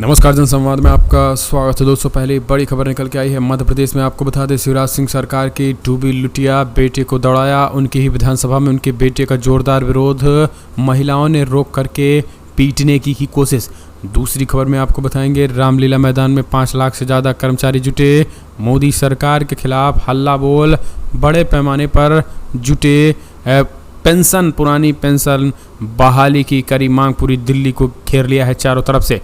नमस्कार, जनसंवाद में आपका स्वागत है दोस्तों। पहले बड़ी खबर निकल के आई है मध्य प्रदेश में। आपको बता दें, शिवराज सिंह सरकार की डूबी लुटिया, बेटे को दौड़ाया। उनकी ही विधानसभा में उनके बेटे का जोरदार विरोध, महिलाओं ने रोक करके पीटने की कोशिश। दूसरी खबर में आपको बताएंगे, रामलीला मैदान में 5 लाख से ज़्यादा कर्मचारी जुटे, मोदी सरकार के खिलाफ हल्ला बोल, बड़े पैमाने पर जुटे। पेंशन, पुरानी पेंशन बहाली की करी मांग पूरी दिल्ली को घेर लिया है चारों तरफ से।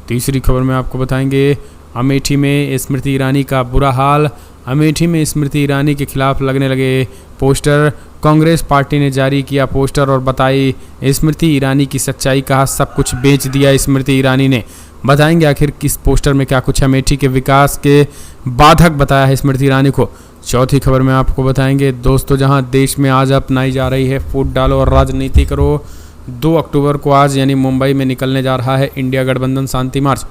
तीसरी खबर में आपको बताएंगे, अमेठी में स्मृति ईरानी का बुरा हाल। अमेठी में स्मृति ईरानी के खिलाफ लगने लगे पोस्टर। कांग्रेस पार्टी ने जारी किया पोस्टर और बताई स्मृति ईरानी की सच्चाई, कहा सब कुछ बेच दिया स्मृति ईरानी ने। बताएंगे आखिर किस पोस्टर में क्या कुछ अमेठी के विकास के बाधक बताया है स्मृति ईरानी को। चौथी खबर में आपको बताएंगे दोस्तों, जहां देश में आज अपनाई जा रही है फूट डालो और राजनीति करो। 2 अक्टूबर को आज यानी मुंबई में निकलने जा रहा है इंडिया गठबंधन शांति मार्च।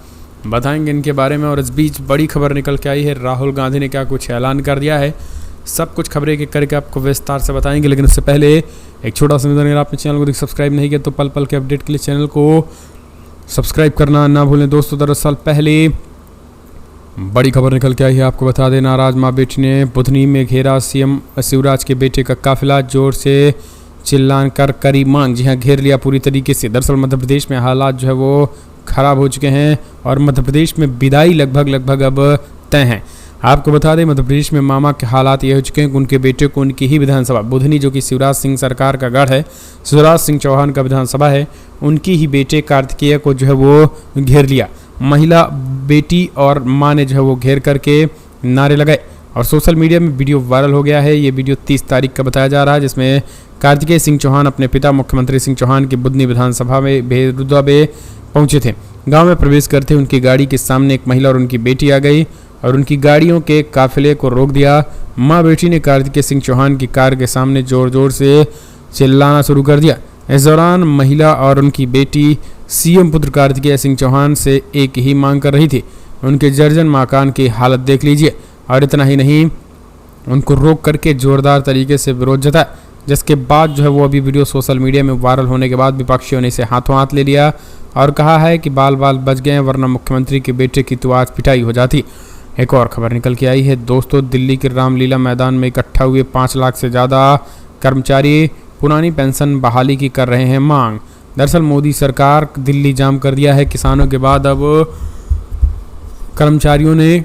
बताएंगे इनके बारे में। और इस बीच बड़ी खबर निकल के आई है, राहुल गांधी ने क्या कुछ ऐलान कर दिया है। सब कुछ खबरें के करके आपको विस्तार से बताएंगे, लेकिन उससे पहले एक छोटा सा निवेदन, अगर आपने चैनल को सब्सक्राइब नहीं किया तो पल पल के अपडेट के लिए चैनल को सब्सक्राइब करना ना भूलें दोस्तों। दरअसल पहले बड़ी खबर निकल के आई है, आपको बता दें, नाराज माँ बेटी ने बुधनी में घेरा सीएम शिवराज के बेटे का काफिला, जोर से चिल्लान कर करी मांग। जी हाँ, घेर लिया पूरी तरीके से। दरअसल मध्य प्रदेश में हालात जो है वो खराब हो चुके हैं और मध्य प्रदेश में विदाई लगभग अब तय है। आपको बता दें, मध्य प्रदेश में मामा के हालात ये हो चुके हैं कि उनके बेटे को उनकी ही विधानसभा बुधनी, जो कि शिवराज सिंह सरकार का गढ़ है, शिवराज सिंह चौहान का विधानसभा है, उनकी ही बेटे कार्तिकेय को जो है वो घेर लिया। महिला, बेटी और माँ ने जो है वो घेर करके नारे लगाए और सोशल मीडिया में वीडियो वायरल हो गया है। ये वीडियो 30 तारीख का बताया जा रहा है, जिसमें कार्तिकेय सिंह चौहान अपने पिता मुख्यमंत्री सिंह चौहान की बुधनी विधानसभा में भेरुदा में पहुंचे थे। गांव में प्रवेश करते उनकी गाड़ी के सामने एक महिला और उनकी बेटी आ गई और उनकी गाड़ियों के काफिले को रोक दिया। माँ बेटी ने कार्तिकेय सिंह चौहान की कार के सामने जोर जोर से चिल्लाना शुरू कर दिया। इस दौरान महिला और उनकी बेटी सीएम पुत्र कार्तिकेय सिंह चौहान से एक ही मांग कर रही थी, उनके जर्जर मकान की हालत देख लीजिए। और इतना ही नहीं, उनको रोक करके जोरदार तरीके से विरोध जताया, जिसके बाद जो है वो अभी वीडियो सोशल मीडिया में वायरल होने के बाद विपक्षियों ने इसे हाथों हाथ ले लिया और कहा है कि बाल बाल बच गए, वरना मुख्यमंत्री के बेटे की तो आज पिटाई हो जाती। एक और खबर निकल के आई है दोस्तों, दिल्ली के रामलीला मैदान में इकट्ठा हुए 5 लाख से ज़्यादा कर्मचारी पुरानी पेंशन बहाली की कर रहे हैं मांग। दरअसल मोदी सरकार दिल्ली जाम कर दिया है किसानों के बाद अब कर्मचारियों ने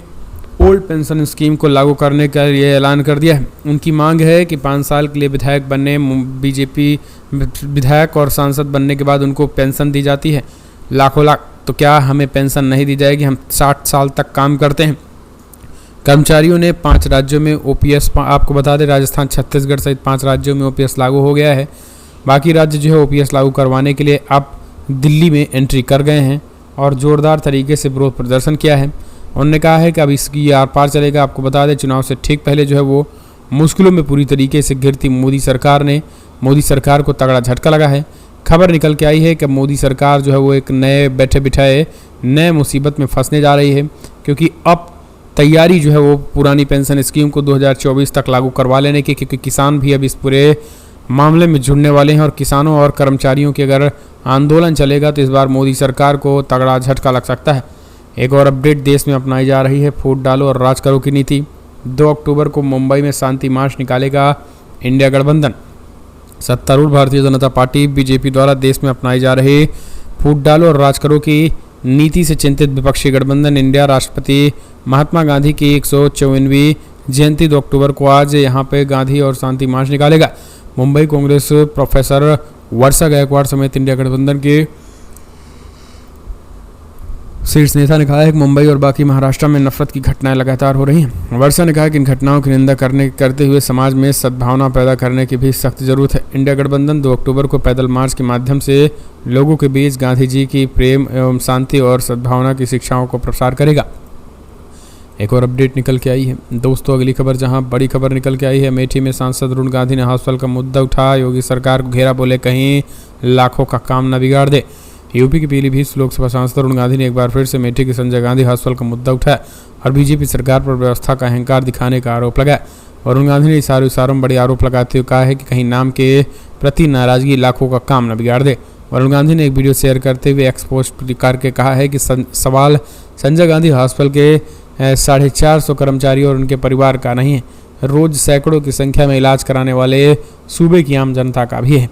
ओल्ड पेंशन स्कीम को लागू करने का ये ऐलान कर दिया है। उनकी मांग है कि 5 साल के लिए विधायक बनने, बीजेपी विधायक और सांसद बनने के बाद उनको पेंशन दी जाती है लाखों लाख। तो क्या हमें पेंशन नहीं दी जाएगी? हम 60 साल तक काम करते हैं। कर्मचारियों ने 5 राज्यों में ओपीएस, आपको बता दें राजस्थान, छत्तीसगढ़ सहित 5 राज्यों में ओपीएस लागू हो गया है। बाकी राज्य जो है ओपीएस लागू करवाने के लिए अब दिल्ली में एंट्री कर गए हैं और ज़ोरदार तरीके से विरोध प्रदर्शन किया है। उन्होंने कहा है कि अब इसकी आर पार चलेगा। आपको बता दें, चुनाव से ठीक पहले जो है वो मुश्किलों में पूरी तरीके से घिरती मोदी सरकार को तगड़ा झटका लगा है। खबर निकल के आई है कि मोदी सरकार जो है वो एक नए बैठे बिठाए नए मुसीबत में फंसने जा रही है, क्योंकि अब तैयारी जो है वो पुरानी पेंशन स्कीम को 2024 तक लागू करवा लेने की, क्योंकि किसान भी अब इस पूरे मामले में जुड़ने वाले हैं और किसानों और कर्मचारियों के अगर आंदोलन चलेगा तो इस बार मोदी सरकार को तगड़ा झटका लग सकता है। एक और अपडेट, देश में अपनाई जा रही है फूट डालो और राज करो की नीति। 2 अक्टूबर को मुंबई में शांति मार्च निकालेगा इंडिया गठबंधन। सत्तारूढ़ भारतीय जनता पार्टी बीजेपी द्वारा देश में अपनाई जा रही फूट डालो और राज करो की नीति से चिंतित विपक्षी गठबंधन इंडिया राष्ट्रपति महात्मा गांधी की 154वीं जयंती 2 अक्टूबर को आज यहाँ पे गांधी और शांति मार्च निकालेगा। मुंबई कांग्रेस प्रोफेसर वर्षा गायकवाड़ समेत इंडिया गठबंधन के शीर्ष नेता ने कहा है कि मुंबई और बाकी महाराष्ट्र में नफरत की घटनाएं लगातार हो रही हैं। वर्षा ने कहा कि इन घटनाओं की निंदा करते हुए समाज में सद्भावना पैदा करने की भी सख्त जरूरत है। इंडिया गठबंधन 2 अक्टूबर को पैदल मार्च के माध्यम से लोगों के बीच गांधी जी की प्रेम एवं शांति और सद्भावना की शिक्षाओं को प्रसार करेगा। एक और अपडेट निकल के आई है दोस्तों, अगली खबर, जहां बड़ी खबर निकल के आई है, अमेठी में सांसद अरुण गांधी ने हॉस्पिटल का मुद्दा उठाया। योगी सरकार को घेरा, बोले कहीं लाखों का काम न बिगाड़ दे। यूपी की पीलीभीत लोकसभा सांसद अरुण गांधी ने एक बार फिर से अमेठी के संजय गांधी हॉस्पिटल का मुद्दा उठाया और बीजेपी सरकार पर व्यवस्था का अहंकार दिखाने का आरोप लगाया। अरुण गांधी ने इशारों में बड़े आरोप लगाते हुए कहा है कि कहीं नाम के प्रति नाराजगी लाखों का काम न बिगाड़ दे। वरुण गांधी ने एक वीडियो शेयर करते हुए एक्सपोज करके कहा है कि सवाल संजय गांधी हॉस्पिटल के 450 कर्मचारियों और उनके परिवार का नहीं है, रोज सैकड़ों की संख्या में इलाज कराने वाले सूबे की आम जनता का भी है।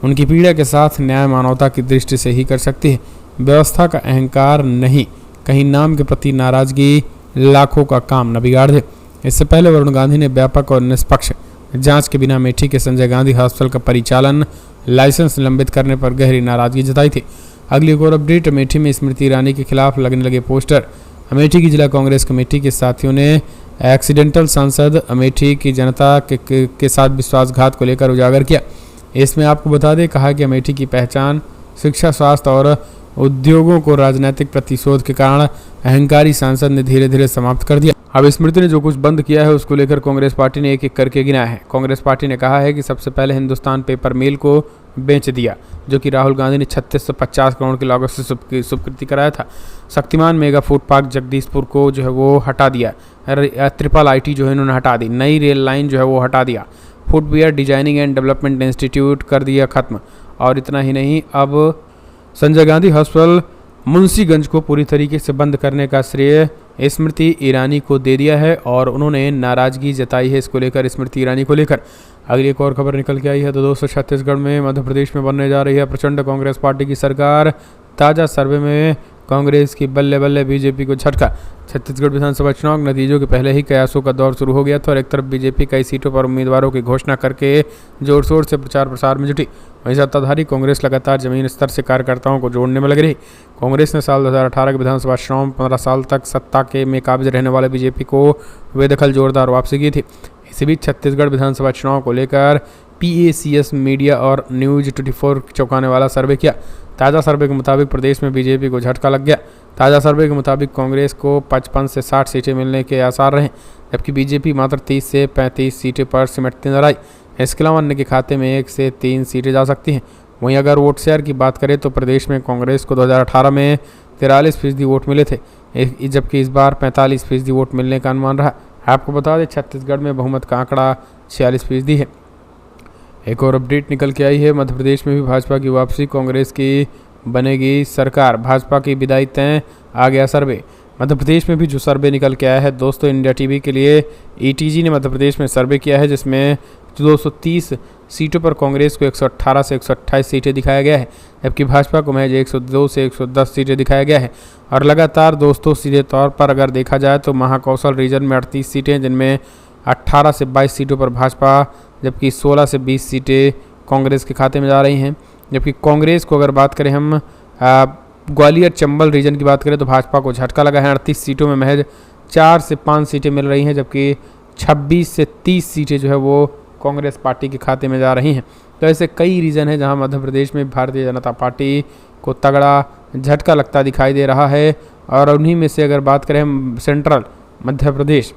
उनकी पीड़ा के साथ न्याय मानवता की दृष्टि से ही कर सकती है, व्यवस्था का अहंकार नहीं, कहीं नाम के प्रति नाराजगी लाखों का काम न बिगाड़ दे। इससे पहले वरुण गांधी ने व्यापक और निष्पक्ष जांच के बिना अमेठी के संजय गांधी हॉस्पिटल का परिचालन लाइसेंस निलंबित करने पर गहरी नाराजगी जताई थी। अगली एक और अपडेट, अमेठी में स्मृति ईरानी के खिलाफ लगने लगे पोस्टर। अमेठी की जिला कांग्रेस कमेटी के साथियों ने एक्सीडेंटल सांसद अमेठी की जनता के साथ विश्वासघात को लेकर उजागर किया। इसमें आपको बता दें, कहा कि अमेठी की पहचान शिक्षा, स्वास्थ्य और उद्योगों को राजनीतिक प्रतिशोध के कारण अहंकारी सांसद ने धीरे धीरे समाप्त कर दिया। अब स्मृति ने जो कुछ बंद किया है उसको लेकर कांग्रेस पार्टी ने एक एक करके गिनाया है। कांग्रेस पार्टी ने कहा है कि सबसे पहले हिंदुस्तान पेपर मिल को बेच दिया, जो कि राहुल गांधी ने 3650 करोड़ की लागत से स्वीकृति कराया था। Shaktimaan mega food park Jagdishpur को जो है वो हटा दिया। ट्रिपल IT जो है इन्होंने हटा दी। नई रेल लाइन जो है वो हटा दिया। Footwear designing and development institute कर दिया खत्म। और इतना ही नहीं, अब संजय गांधी हॉस्पिटल मुंशीगंज को पूरी तरीके से बंद करने का श्रेय स्मृति ईरानी को दे दिया है और उन्होंने नाराजगी जताई है इसको लेकर, स्मृति ईरानी को लेकर। अगली एक और खबर निकल के आई है तो दोस्तों, छत्तीसगढ़ में मध्य प्रदेश में बनने जा रही है प्रचंड कांग्रेस पार्टी की सरकार। ताज़ा सर्वे में कांग्रेस की बल्ले बल्ले बीजेपी को झटका। छत्तीसगढ़ विधानसभा चुनाव के नतीजों के पहले ही कयासों का दौर शुरू हो गया था और एक तरफ बीजेपी कई सीटों पर उम्मीदवारों की घोषणा करके जोर शोर से प्रचार प्रसार में जुटी, वहीं सत्ताधारी कांग्रेस लगातार जमीन स्तर से कार्यकर्ताओं को जोड़ने में लग रही। कांग्रेस ने साल 2018 के विधानसभा चुनाव में 15 साल तक सत्ता में काबिज रहने वाले बीजेपी को बेदखल जोरदार वापसी की थी। इसी बीच छत्तीसगढ़ विधानसभा चुनाव को लेकर PACS मीडिया और न्यूज 24 चौंकाने वाला सर्वे किया। ताज़ा सर्वे के मुताबिक प्रदेश में बीजेपी को झटका लग गया। ताज़ा सर्वे के मुताबिक कांग्रेस को 55 से 60 सीटें मिलने के आसार रहे, जबकि बीजेपी मात्र 30 से 35 सीटें पर सिमटती नजर आई। इसके अलावा अन्य के खाते में 1 से 3 सीटें जा सकती हैं। वहीं अगर वोट शेयर की बात करें तो प्रदेश में कांग्रेस को 2018 में 43% वोट मिले थे, जबकि इस बार 45% वोट मिलने का अनुमान रहा। आपको बता दें, छत्तीसगढ़ में बहुमत का आंकड़ा 46% है। एक और अपडेट निकल के आई है, मध्य प्रदेश में भी भाजपा की वापसी, कांग्रेस की बनेगी सरकार, भाजपा की विदाई तय, आ गया सर्वे। मध्य प्रदेश में भी जो सर्वे निकल के आया है दोस्तों, इंडिया टीवी के लिए ETG ने मध्य प्रदेश में सर्वे किया है, जिसमें 230 सीटों पर कांग्रेस को 118 से 128 सीटें दिखाया गया है, जबकि भाजपा को महज 102 से 110 सीटें दिखाया गया है। और लगातार दोस्तों सीधे तौर पर अगर देखा जाए तो महाकौशल रीजन में 38 सीटें, जिनमें 18 से 22 सीटों पर भाजपा, जबकि 16 से 20 सीटें कांग्रेस के खाते में जा रही हैं। जबकि कांग्रेस को अगर बात करें हम ग्वालियर चंबल रीजन की बात करें तो भाजपा को झटका लगा है। 38 सीटों में महज 4 से 5 सीटें मिल रही हैं, जबकि 26 से 30 सीटें जो है वो कांग्रेस पार्टी के खाते में जा रही हैं। तो ऐसे कई रीजन हैं जहां मध्य प्रदेश में भारतीय जनता पार्टी को तगड़ा झटका लगता दिखाई दे रहा है। और उन्हीं में से अगर बात करें हम सेंट्रल मध्य प्रदेश,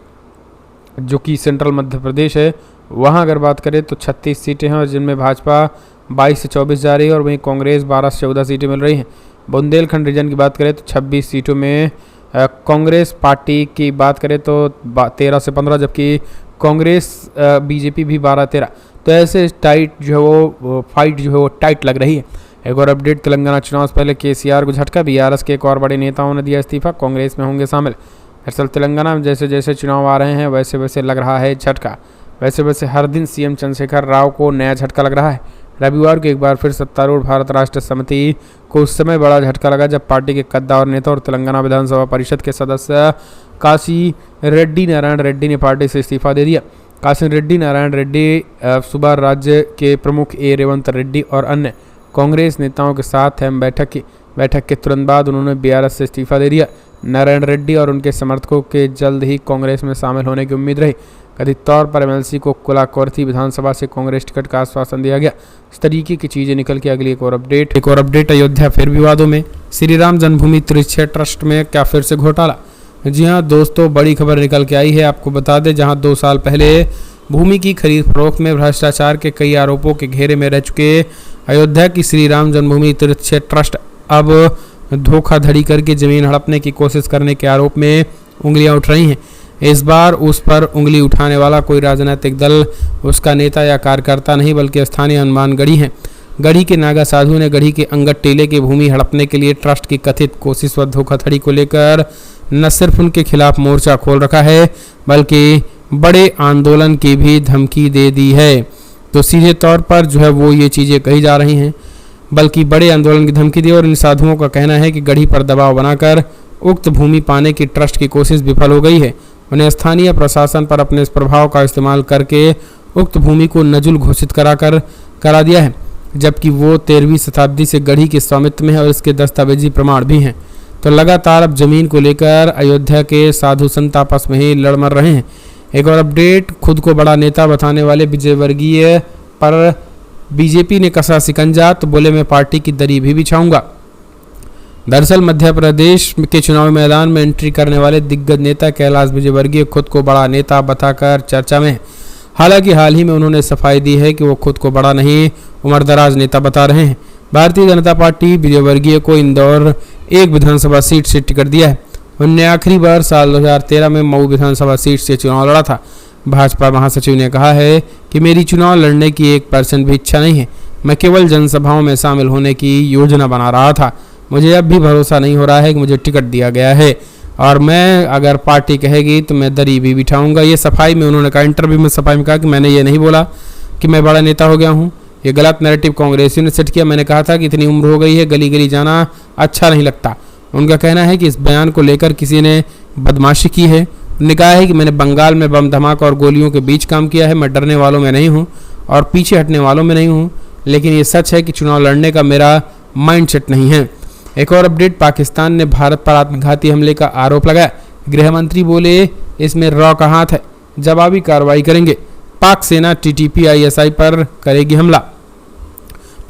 जो कि सेंट्रल मध्य प्रदेश है, वहां अगर बात करें तो 36 सीटें हैं और जिनमें भाजपा 22 से 24 जा रही है और वहीं कांग्रेस 12 से 14 सीटें मिल रही हैं। बुंदेलखंड रीजन की बात करें तो 26 सीटों में कांग्रेस पार्टी की बात करें तो 13 से 15, जबकि कांग्रेस बीजेपी भी 12-13। तो ऐसे टाइट जो है वो फाइट जो है वो टाइट लग रही है। एक और अपडेट, तेलंगाना चुनाव से पहले KCR को झटका, BRS के एक और बड़े नेताओं ने दिया इस्तीफा, कांग्रेस में होंगे शामिल। दरअसल तेलंगाना में जैसे जैसे चुनाव आ रहे हैं वैसे वैसे लग रहा है झटका। वैसे वैसे हर दिन CM चंद्रशेखर राव को नया झटका लग रहा है। रविवार को एक बार फिर सत्तारूढ़ भारत राष्ट्र समिति को उस समय बड़ा झटका लगा जब पार्टी के कद्दावर नेता और तेलंगाना विधानसभा परिषद के सदस्य काशी रेड्डी नारायण रेड्डी ने पार्टी से इस्तीफा दे दिया। काशी रेड्डी नारायण रेड्डी सुबह राज्य के प्रमुख A रेवंत रेड्डी और अन्य कांग्रेस नेताओं के साथ अहम बैठक के तुरंत बाद उन्होंने BRS से इस्तीफा दे दिया। नारायण रेड्डी और उनके समर्थकों के जल्द ही कांग्रेस में शामिल होने की उम्मीद रही। कथित तौर पर MLC को कुलाकोर्थी विधानसभा से कांग्रेस टिकट का आश्वासन दिया गया। इस तरीके की चीजें निकल के अगली एक और अपडेट, अयोध्या फिर विवादों में, श्री राम जन्मभूमि तीर्थ ट्रस्ट में क्या फिर से घोटाला। जी हाँ दोस्तों, बड़ी खबर निकल के आई है। आपको बता दें, जहां 2 साल पहले भूमि की खरीद फरोख्त में भ्रष्टाचार के कई आरोपों के घेरे में रह चुके अयोध्या की श्री राम जन्मभूमि तीर्थ ट्रस्ट अब धोखाधड़ी करके जमीन हड़पने की कोशिश करने के आरोप में उंगलियां उठ रही हैं। इस बार उस पर उंगली उठाने वाला कोई राजनीतिक दल, उसका नेता या कार्यकर्ता नहीं, बल्कि स्थानीय हनुमानगढ़ी हैं। गढ़ी के नागा साधु ने गढ़ी के अंगद टेले की भूमि हड़पने के लिए ट्रस्ट की कथित कोशिश व धोखाधड़ी को लेकर न सिर्फ उनके खिलाफ मोर्चा खोल रखा है बल्कि बड़े आंदोलन की भी धमकी दे दी है। तो सीधे तौर पर जो है वो ये चीज़ें कही जा रही हैं, बल्कि बड़े आंदोलन की धमकी दी। और इन साधुओं का कहना है कि गढ़ी पर दबाव बनाकर उक्त भूमि पाने की ट्रस्ट की कोशिश विफल हो गई है। उन्हें स्थानीय प्रशासन पर अपने इस प्रभाव का इस्तेमाल करके उक्त भूमि को नजुल घोषित करा दिया है, जबकि वो 13वीं शताब्दी से गढ़ी के स्वामित्व में है और इसके दस्तावेजी प्रमाण भी हैं। तो लगातार अब जमीन को लेकर अयोध्या के साधु संत आपस में ही लड़ मर रहे हैं। एक और अपडेट, खुद को बड़ा नेता बताने वाले विजय वर्गीय पर बीजेपी ने कसा शिकंजा, तो बोले मैं पार्टी की दरी भी बिछाऊंगा। दरअसल मध्य प्रदेश के चुनावी मैदान में एंट्री करने वाले दिग्गज नेता कैलाश विजयवर्गीय खुद को बड़ा नेता बताकर चर्चा में है। हालांकि हाल ही में उन्होंने सफाई दी है कि वो खुद को बड़ा नहीं उम्रदराज नेता बता रहे हैं। भारतीय जनता पार्टी विजयवर्गीय को इंदौर 1 विधानसभा सीट से टिकट दिया है। उन्होंने आखिरी बार साल 2013 में मऊ विधानसभा सीट से चुनाव लड़ा था। भाजपा महासचिव ने कहा है कि मेरी चुनाव लड़ने की 1% भी इच्छा नहीं है, मैं केवल जनसभाओं में शामिल होने की योजना बना रहा था। मुझे अब भी भरोसा नहीं हो रहा है कि मुझे टिकट दिया गया है और मैं अगर पार्टी कहेगी तो मैं दरी भी बिठाऊंगा। ये सफाई में उन्होंने कहा, इंटरव्यू में सफाई में कहा कि मैंने ये नहीं बोला कि मैं बड़ा नेता हो गया हूँ। ये गलत नैरेटिव कांग्रेसियों ने सेट किया। मैंने कहा था कि इतनी उम्र हो गई है, गली गली जाना अच्छा नहीं लगता। उनका कहना है कि इस बयान को लेकर किसी ने बदमाशी की है। उन्होंने कहा है कि मैंने बंगाल में बम धमाका और गोलियों के बीच काम किया है। मैं डरने वालों में नहीं हूँ और पीछे हटने वालों में नहीं हूँ, लेकिन ये सच है कि चुनाव लड़ने का मेरा माइंडसेट नहीं है। एक और अपडेट, पाकिस्तान ने भारत पर आत्मघाती हमले का आरोप लगाया। गृह मंत्री बोले इसमें रॉ का हाथ है, जवाबी कार्रवाई करेंगे। पाक सेना TTP-ISI पर करेगी हमला।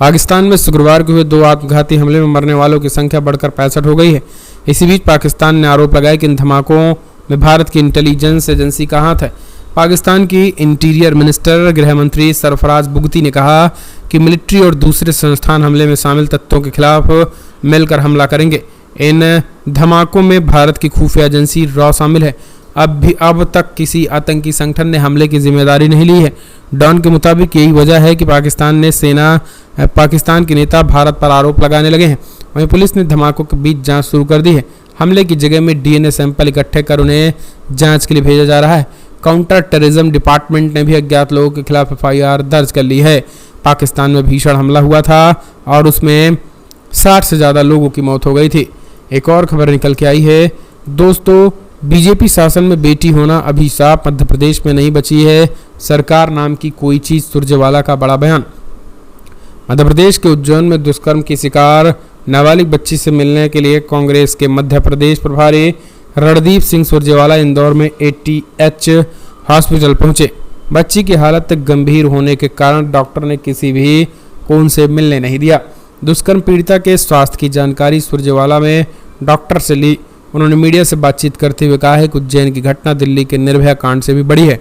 पाकिस्तान में शुक्रवार को हुए 2 आत्मघाती हमले में मरने वालों की संख्या बढ़कर 65 हो गई है। इसी बीच पाकिस्तान ने आरोप लगाया कि इन धमाकों में भारत की इंटेलिजेंस एजेंसी का हाथ है। पाकिस्तान की इंटीरियर मिनिस्टर गृह मंत्री सरफराज बुगती ने कहा कि मिलिट्री और दूसरे संस्थान हमले में शामिल तत्वों के खिलाफ मिलकर हमला करेंगे। इन धमाकों में भारत की खुफिया एजेंसी रॉ शामिल है। अब तक किसी आतंकी संगठन ने हमले की जिम्मेदारी नहीं ली है। डॉन के मुताबिक यही वजह है कि पाकिस्तान के नेता भारत पर आरोप लगाने लगे हैं। वहीं पुलिस ने धमाकों के बीच जांच शुरू कर दी है। हमले की जगह में DNA सैंपल इकट्ठे कर उन्हें जांच के लिए भेजा जा रहा है। काउंटर टेररिज्म डिपार्टमेंट ने भी अज्ञात लोगों के खिलाफ FIR दर्ज कर ली है। पाकिस्तान में भीषण हमला हुआ था और उसमें 60 से ज़्यादा लोगों की मौत हो गई थी। एक और खबर निकल के आई है दोस्तों, बीजेपी शासन में बेटी होना अभिशाप, मध्य प्रदेश में नहीं बची है सरकार नाम की कोई चीज़, सुरजेवाला का बड़ा बयान। मध्य प्रदेश के उज्जैन में दुष्कर्म की शिकार नाबालिग बच्ची से मिलने के लिए कांग्रेस के मध्य प्रदेश प्रभारी रणदीप सिंह सुरजेवाला इंदौर में ATH हॉस्पिटल पहुंचे। बच्ची की हालत गंभीर होने के कारण डॉक्टर ने किसी भी को उनसे मिलने नहीं दिया। दुष्कर्म पीड़िता के स्वास्थ्य की जानकारी सुरजेवाला में डॉक्टर से ली। उन्होंने मीडिया से बातचीत करते हुए कहा है कि उज्जैन की घटना दिल्ली के निर्भया कांड से भी बड़ी है।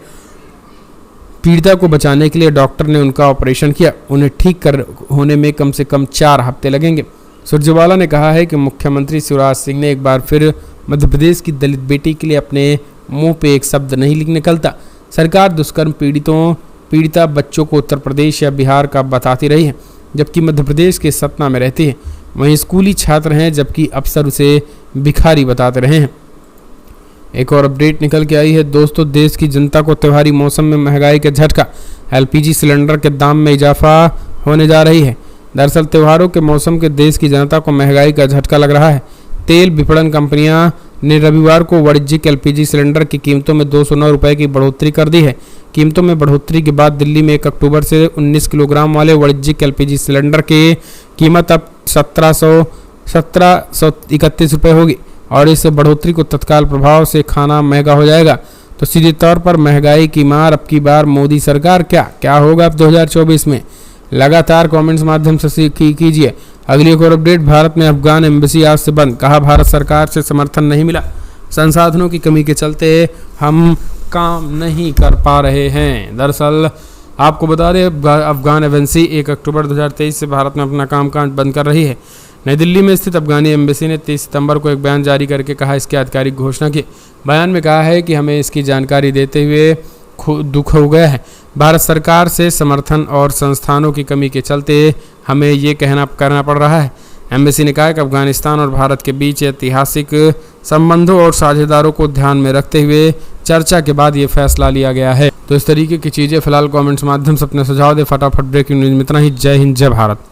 पीड़िता को बचाने के लिए डॉक्टर ने उनका ऑपरेशन किया। उन्हें ठीक होने में कम से कम 4 हफ्ते लगेंगे। सुरजेवाला ने कहा है कि मुख्यमंत्री शिवराज सिंह ने एक बार फिर मध्य प्रदेश की दलित बेटी के लिए अपने मुंह पे एक शब्द नहीं निकलता। सरकार दुष्कर्म पीड़िता बच्चों को उत्तर प्रदेश या बिहार का बताती रही है, जबकि मध्य प्रदेश के सतना में रहती है। वहीं स्कूली छात्र हैं, जबकि अफसर उसे भिखारी बताते रहे हैं। एक और अपडेट निकल के आई है दोस्तों, देश की जनता को त्योहारी मौसम में महंगाई का झटका। LPG सिलेंडर के दाम में इजाफा होने जा रही है। दरअसल त्योहारों के मौसम के देश की जनता को महंगाई का झटका लग रहा है। तेल विपणन कंपनियां ने रविवार को वाणिज्यिक LPG सिलेंडर की कीमतों में 209 रुपये की बढ़ोतरी कर दी है। कीमतों में बढ़ोतरी के बाद दिल्ली में 1 अक्टूबर से 19 किलोग्राम वाले वाणिज्यिक LPG सिलेंडर की कीमत अब 1731 रुपये होगी और इस बढ़ोतरी को तत्काल प्रभाव से खाना महंगा हो जाएगा। तो सीधे तौर पर महंगाई की मार अब की बार मोदी सरकार क्या होगा अब 2024 में, लगातार कमेंट्स माध्यम से कीजिए। अगली एक और अपडेट, भारत में अफगान एम्बेसी आज से बंद। कहा भारत सरकार से समर्थन नहीं मिला, संसाधनों की कमी के चलते हम काम नहीं कर पा रहे हैं। दरअसल आपको बता दें अफगान एम्बेसी 1 अक्टूबर 2023 से भारत में अपना कामकाज बंद कर रही है। नई दिल्ली में स्थित अफगानी एम्बेसी ने 30 सितंबर को एक बयान जारी करके कहा इसकी आधिकारिक घोषणा की। बयान में कहा है कि हमें इसकी जानकारी देते हुए दुख हो गया है। भारत सरकार से समर्थन और संस्थानों की कमी के चलते हमें ये करना पड़ रहा है। एम्बेसी ने कहा कि अफगानिस्तान और भारत के बीच ऐतिहासिक संबंधों और साझेदारों को ध्यान में रखते हुए चर्चा के बाद ये फैसला लिया गया है। तो इस तरीके की चीज़ें फिलहाल कमेंट्स माध्यम से अपने सुझाव दें। फटाफट ब्रेकिंग न्यूज़ में इतना ही। जय हिंद, जय भारत।